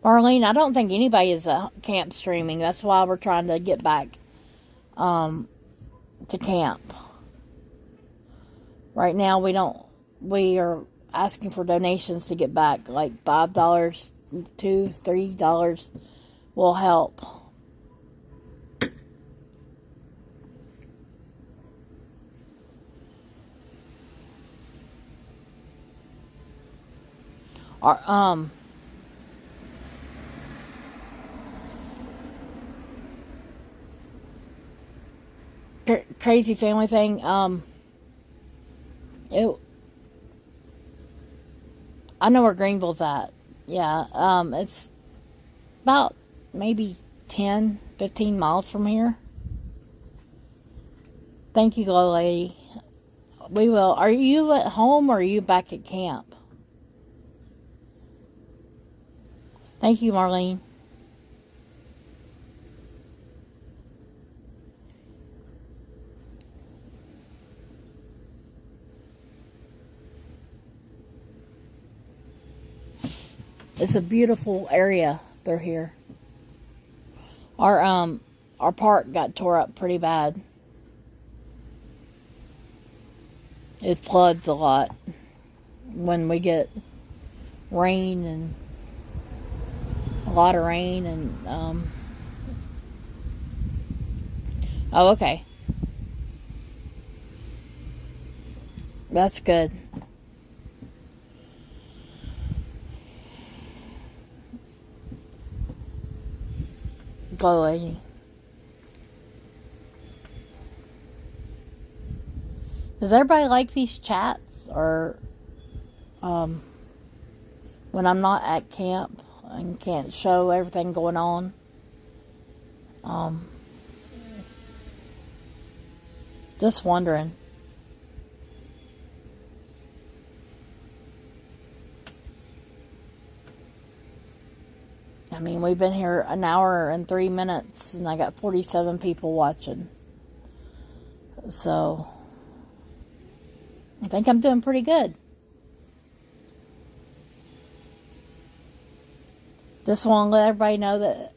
Marlene, I don't think anybody is at camp streaming. That's why we're trying to get back to camp. Right now, we are asking for donations to get back, like $5, $2, $3 will help. Our, crazy family thing, I know where Greenville's at. Yeah, it's about maybe 10, 15 miles from here. Thank you, Glow Lady. We will. Are you at home or are you back at camp? Thank you, Marlene. It's a beautiful area through here. Our park got tore up pretty bad. It floods a lot when we get rain, and a lot of rain, and oh, okay. That's good. Glow Lady. Does everybody like these chats, or when I'm not at camp and can't show everything going on? Just wondering. I mean, we've been here an hour and 3 minutes, and I got 47 people watching. So, I think I'm doing pretty good. Just want to let everybody know that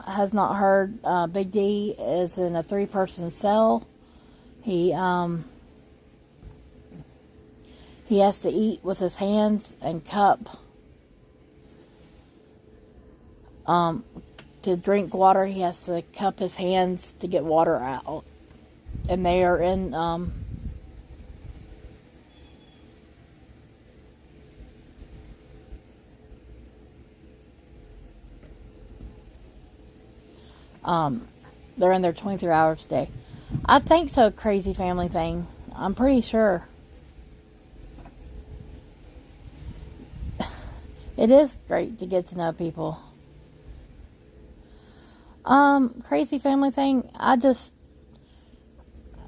has not heard. Big D is in a 3-person cell. He has to eat with his hands and cup. To drink water, he has to cup his hands to get water out. And they are in they're in there 23 hours a day. I think so. Crazy family thing. I'm pretty sure. It is great to get to know people. Crazy family thing.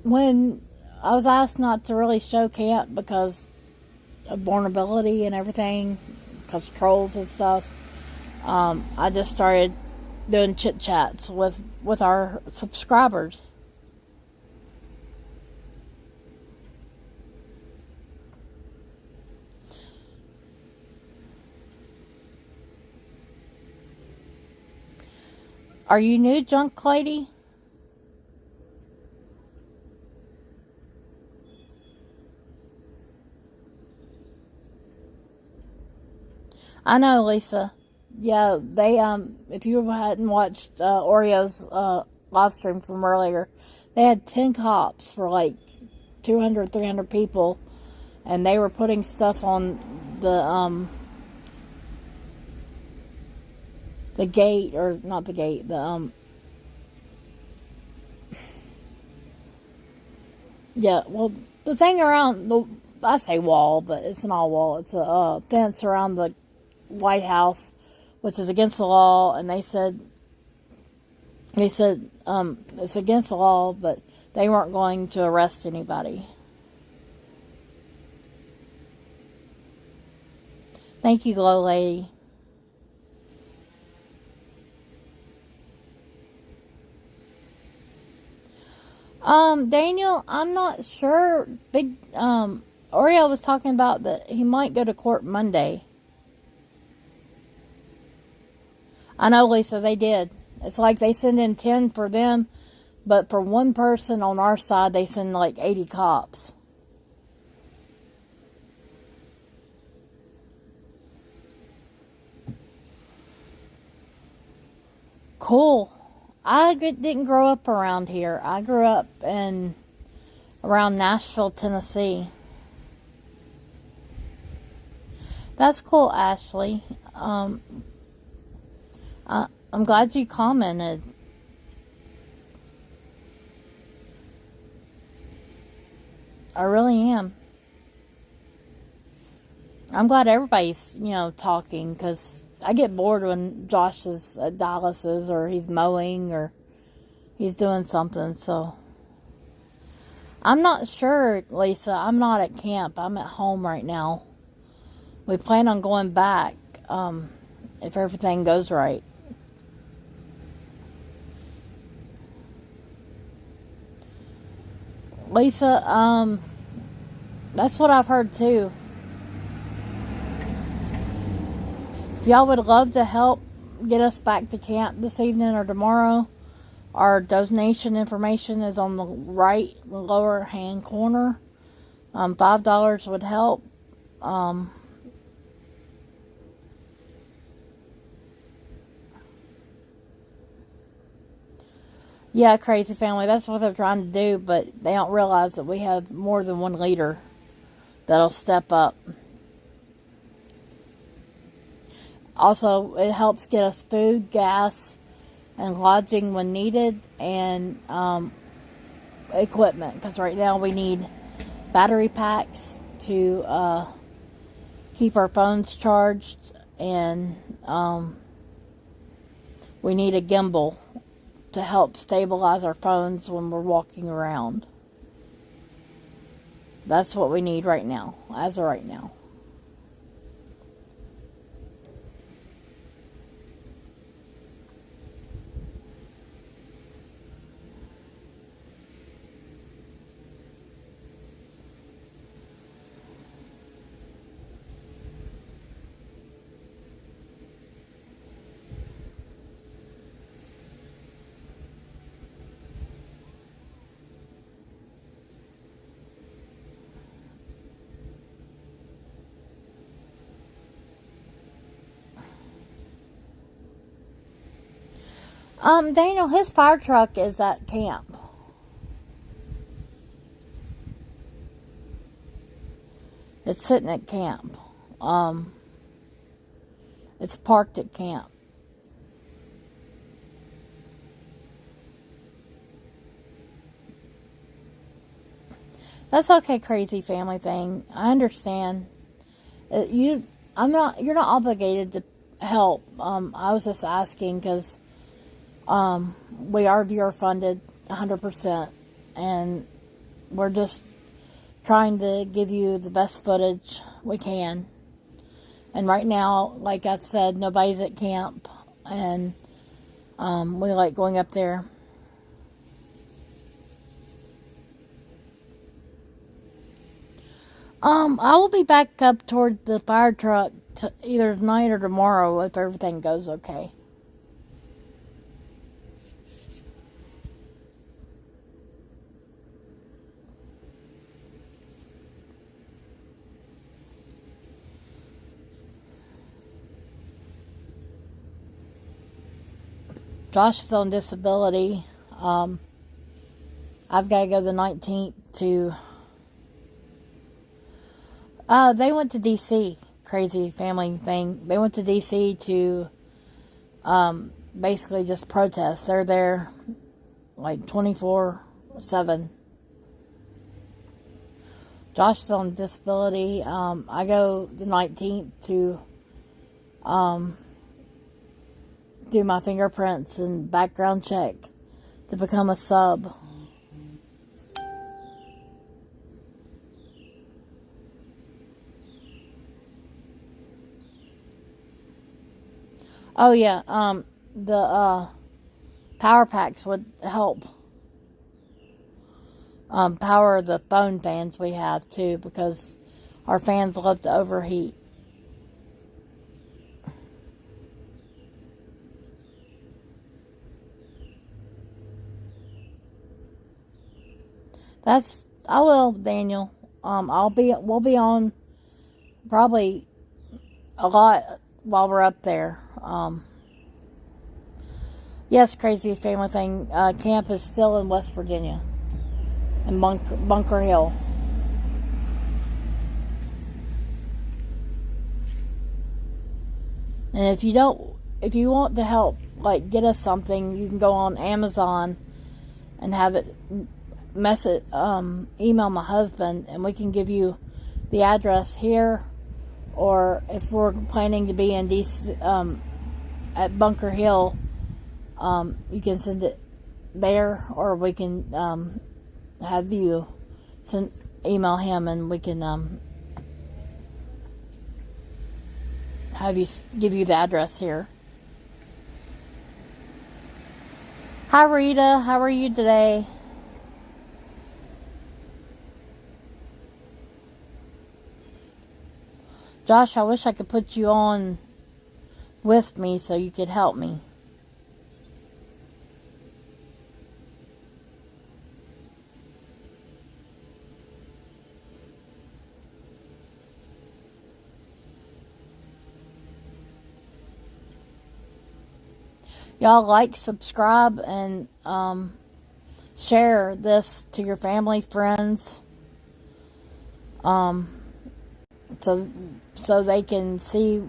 When I was asked not to really show camp because of vulnerability and everything, because trolls and stuff, I just started doing chit chats with our subscribers. Are you new, Junk Lady? I know, Lisa. Yeah, they if you hadn't watched Oreo's live stream from earlier, they had 10 cops for like 200, 300 people, and they were putting stuff on the gate, or not the gate, yeah, well, the thing around I say wall, but it's not a wall. It's a fence around the White House, which is against the law. And they said it's against the law, but they weren't going to arrest anybody. Thank you, Glow Lady. Daniel, I'm not sure. Oreo was talking about that he might go to court Monday. I know, Lisa, they did. It's like they send in 10 for them, but for one person on our side, they send like 80 cops. Cool. I didn't grow up around here. I grew up around Nashville, Tennessee. That's cool, Ashley. I'm glad you commented. I really am. I'm glad everybody's, talking, because I get bored when Josh is at Dallas's, or he's mowing, or he's doing something. So I'm not sure, Lisa. I'm not at camp. I'm at home right now. We plan on going back if everything goes right. Lisa, that's what I've heard too. If y'all would love to help get us back to camp this evening or tomorrow, our donation information is on the right lower hand corner. $5 would help. Yeah, crazy family. That's what they're trying to do, but they don't realize that we have more than one leader that'll step up. Also, it helps get us food, gas, and lodging when needed, and equipment. Because right now we need battery packs to keep our phones charged, and we need a gimbal to help stabilize our phones when we're walking around. That's what we need right now, as of right now. Daniel, his fire truck is at camp. It's sitting at camp. It's parked at camp. That's okay, crazy family thing. I understand. You're not obligated to help. I was just asking because we are viewer funded 100%, and we're just trying to give you the best footage we can. And right now, like I said, nobody's at camp, and we like going up there. I will be back up toward the fire truck either tonight or tomorrow if everything goes okay. Josh is on disability. I've got to go the 19th to... they went to D.C. Crazy family thing. They went to D.C. to basically just protest. They're there like 24/7. Josh is on disability. I go the 19th to do my fingerprints and background check to become a sub. Oh yeah, the power packs would help. power the phone fans we have too, because our fans love to overheat. I will, Daniel. We'll be on probably a lot while we're up there. Yes, crazy family thing. Camp is still in West Virginia, in Bunker Hill. And if you want to help, like, get us something, you can go on Amazon and have it email my husband, and we can give you the address here, or if we're planning to be in DC, at Bunker Hill, you can send it there, or we can have you email him, and we can give you the address here. Hi Rita, how are you today? Josh, I wish I could put you on with me so you could help me. Y'all like, subscribe, and share this to your family, friends, so they can see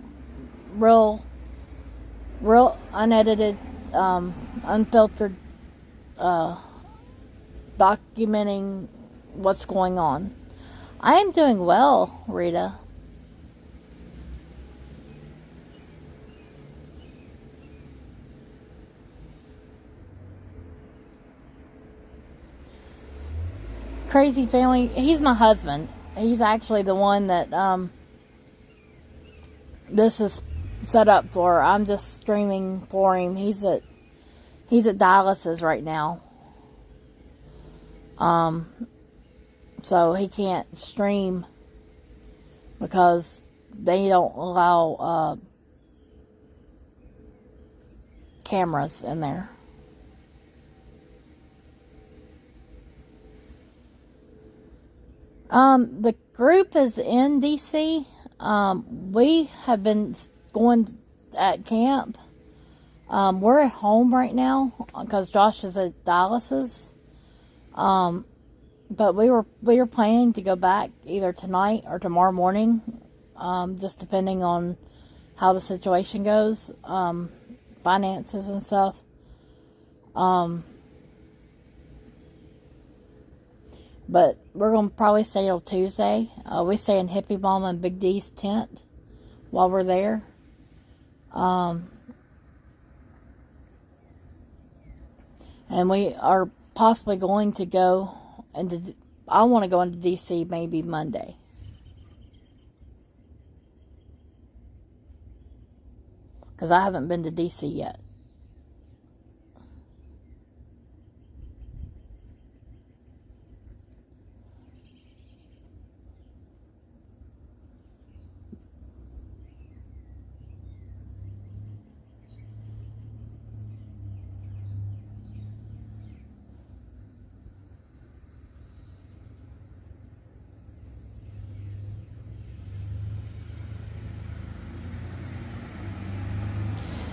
real unedited, unfiltered, documenting what's going on. I am doing well, Rita. Crazy family, he's my husband. He's actually the one that this is set up for. I'm just streaming for him. He's at dialysis right now. So he can't stream because they don't allow cameras in there. The group is in DC. We have been going at camp. We're at home right now because Josh is at dialysis. But we were planning to go back either tonight or tomorrow morning, just depending on how the situation goes, finances and stuff. But we're going to probably stay till Tuesday. We stay in Hippie Mama and Big D's tent while we're there. And we are possibly going to go into, I want to go into DC maybe Monday. Because I haven't been to DC yet.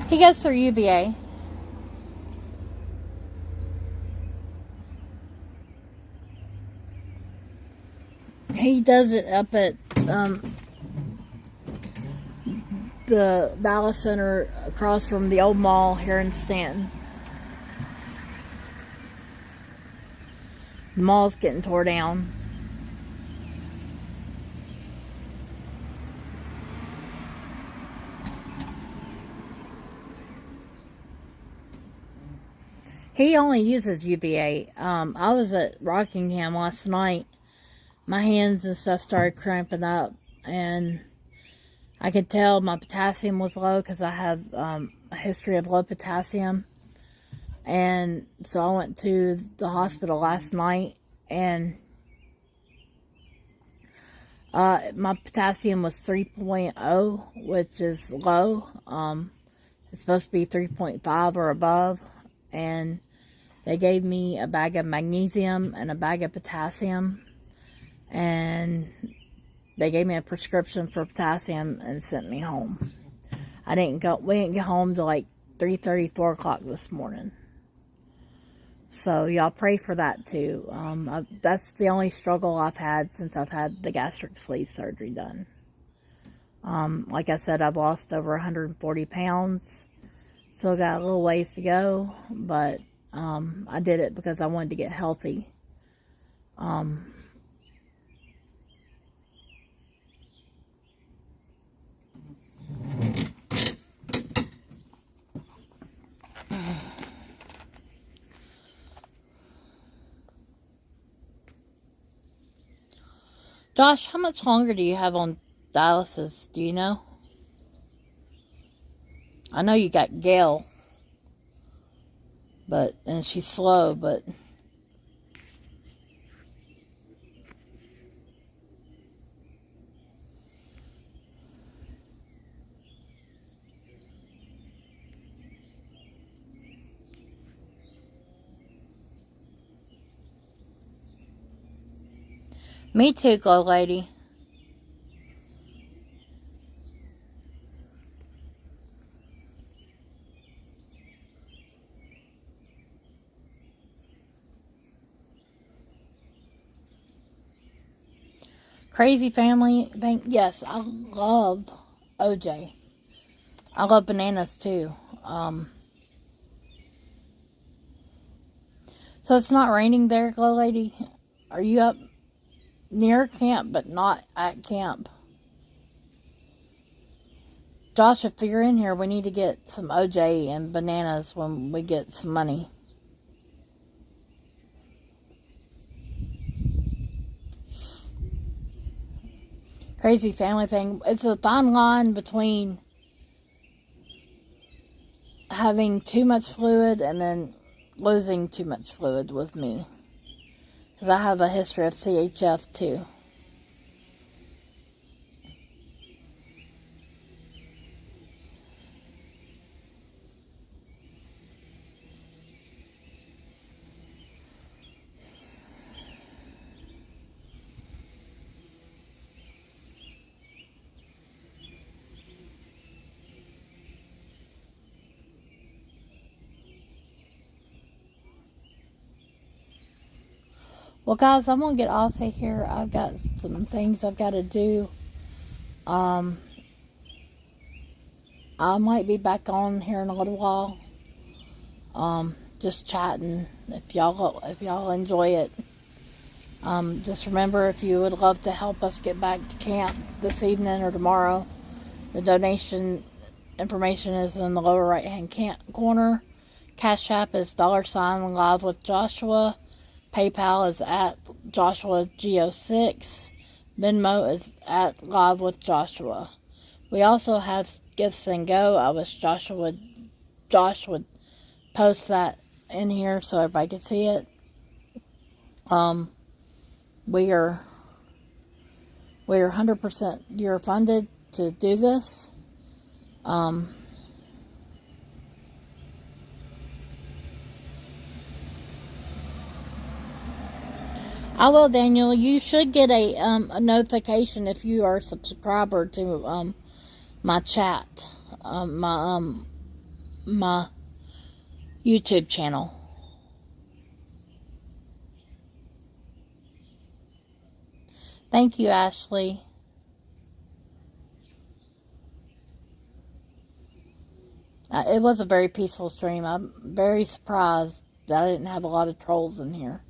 He goes through UVA. He does it up at the Dallas Center across from the old mall here in Stanton. The mall's getting tore down. He only uses UVA. I was at Rockingham last night. My hands and stuff started cramping up, and I could tell my potassium was low because I have a history of low potassium. And so I went to the hospital last night, and my potassium was 3.0, which is low. It's supposed to be 3.5 or above, and they gave me a bag of magnesium and a bag of potassium, and they gave me a prescription for potassium and sent me home. We didn't get home till like 3:30, 4 o'clock this morning. So y'all pray for that too. That's the only struggle I've had since I've had the gastric sleeve surgery done. Like I said, I've lost over 140 pounds. Still got a little ways to go, but I did it because I wanted to get healthy. Josh, how much longer do you have on dialysis? Do you know? I know you got Gail, and she's slow, but me too, Glow Lady. Crazy family thing. Yes, I love OJ. I love bananas too. So it's not raining there, Glow Lady? Are you up near camp but not at camp? Josh, if you're in here, we need to get some OJ and bananas when we get some money. Crazy family thing. It's a fine line between having too much fluid and then losing too much fluid with me. Because I have a history of CHF too. Well, guys, I'm going to get off of here. I've got some things I've got to do. I might be back on here in a little while. Just chatting. If y'all enjoy it. Just remember, if you would love to help us get back to camp this evening or tomorrow, the donation information is in the lower right hand corner. Cash App is $ live with Joshua. PayPal is at JoshuaGO6. Venmo is at Live with Joshua. We also have Gifts and Go. I wish Josh would post that in here so everybody can see it. We are 100% year funded to do this. I will, Daniel. You should get a notification if you are a subscriber to my chat, my YouTube channel. Thank you, Ashley. It was a very peaceful stream. I'm very surprised that I didn't have a lot of trolls in here.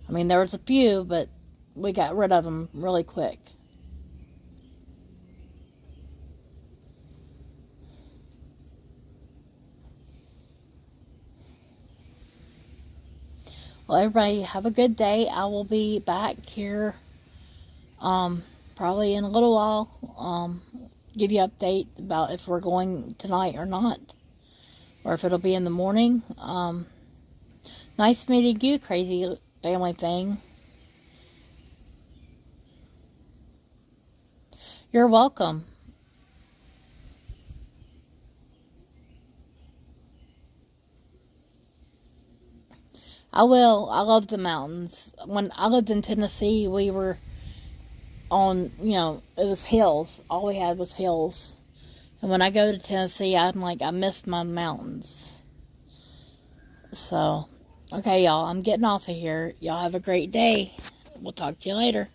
I mean, there was a few, but we got rid of them really quick. Well, everybody have a good day. I will be back here probably in a little while. Give you an update about if we're going tonight or not, or if it'll be in the morning. Nice meeting you, Crazy family thing. You're welcome. I will. I love the mountains. When I lived in Tennessee, we were on, it was hills. All we had was hills. And when I go to Tennessee, I'm like, I miss my mountains. So, okay, y'all, I'm getting off of here. Y'all have a great day. We'll talk to you later.